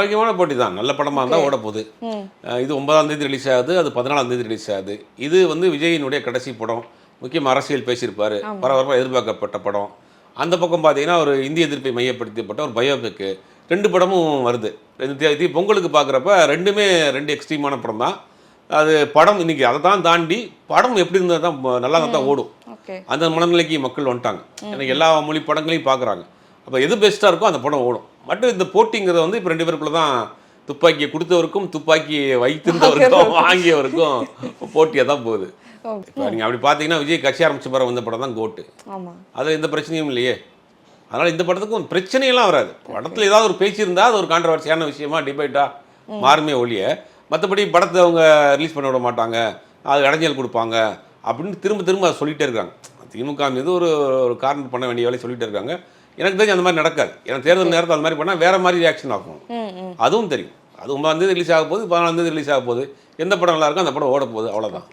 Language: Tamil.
ஆரோக்கியமான போட்டி தான். நல்ல படமாக இருந்தால் ஓட போகுது. இது 9ஆம் தேதி ரிலீஸ் ஆகுது, அது 14ஆம் தேதி ரிலீஸ் ஆகுது. இது வந்து விஜயினுடைய கடைசி படம். முக்கியமாக அரசியல் பேசியிருப்பார், பரபரப்பாக எதிர்பார்க்கப்பட்ட படம். அந்த பக்கம் பார்த்தீங்கன்னா ஒரு இந்திய எதிர்ப்பை மையப்படுத்தப்பட்ட ஒரு பயோபிக்கு 2 படமும் வருது. பொங்கலுக்கு பார்க்குறப்ப ரெண்டுமே 2 எக்ஸ்ட்ரீமான படம் தான். அது படம் இன்னைக்கு அதை தான் தாண்டி படம் எப்படி இருந்தால் தான் நல்லா தான் ஓடும். அந்த மனநிலைக்கு மக்கள் வந்துட்டாங்க. எனக்கு எல்லா மொழி படங்களையும் பார்க்குறாங்க. அப்போ எது பெஸ்ட்டாக இருக்கோ அந்த படம் ஓடும். மட்டும் இந்த போட்டிங்கிறது வந்து இப்போ 2 பேருக்குள்ள தான் துப்பாக்கியை கொடுத்தவருக்கும் துப்பாக்கியை வைத்திருந்தவருக்கும் வாங்கியவருக்கும் போட்டியாக தான் போகுது. இப்போ நீங்கள் அப்படி பார்த்தீங்கன்னா விஜய் கட்சி ஆரம்பிச்ச பிறகு வந்த படம் தான் கோட்டு. அதில் எந்த பிரச்சனையும் இல்லையே. அதனால் இந்த படத்துக்கும் பிரச்சனையெல்லாம் வராது. படத்தில் ஏதாவது ஒரு பேச்சு இருந்தால் அது ஒரு கான்ட்ரவர்சியான விஷயமா டிபேட்டாக மாறுமே ஒழிய, மற்றபடி படத்தை அவங்க ரிலீஸ் பண்ண விட மாட்டாங்க, அது இடைஞ்சல் கொடுப்பாங்க அப்படின்னு திரும்ப திரும்ப அதை சொல்லிகிட்டே இருக்காங்க. திமுக மீது ஒரு காரணம் பண்ண வேண்டிய வேலையை சொல்லிகிட்டே இருக்காங்க. எனக்கு தெரிஞ்சு அந்த மாதிரி நடக்காது. ஏன்னா தேர்தல் நேரத்தில் அந்த மாதிரி பண்ணால் வேறு மாதிரி ரியாக்ஷன் ஆகும். அதுவும் தெரியும். அது 9ஆம் தேதி ரிலீஸ் ஆக போகுது, 14ஆம் தேதி ரிலீஸ் ஆக போகுது. எந்த படம் நல்லா இருக்கோ அந்த படம் ஓட போகுது, அவ்வளோதான்.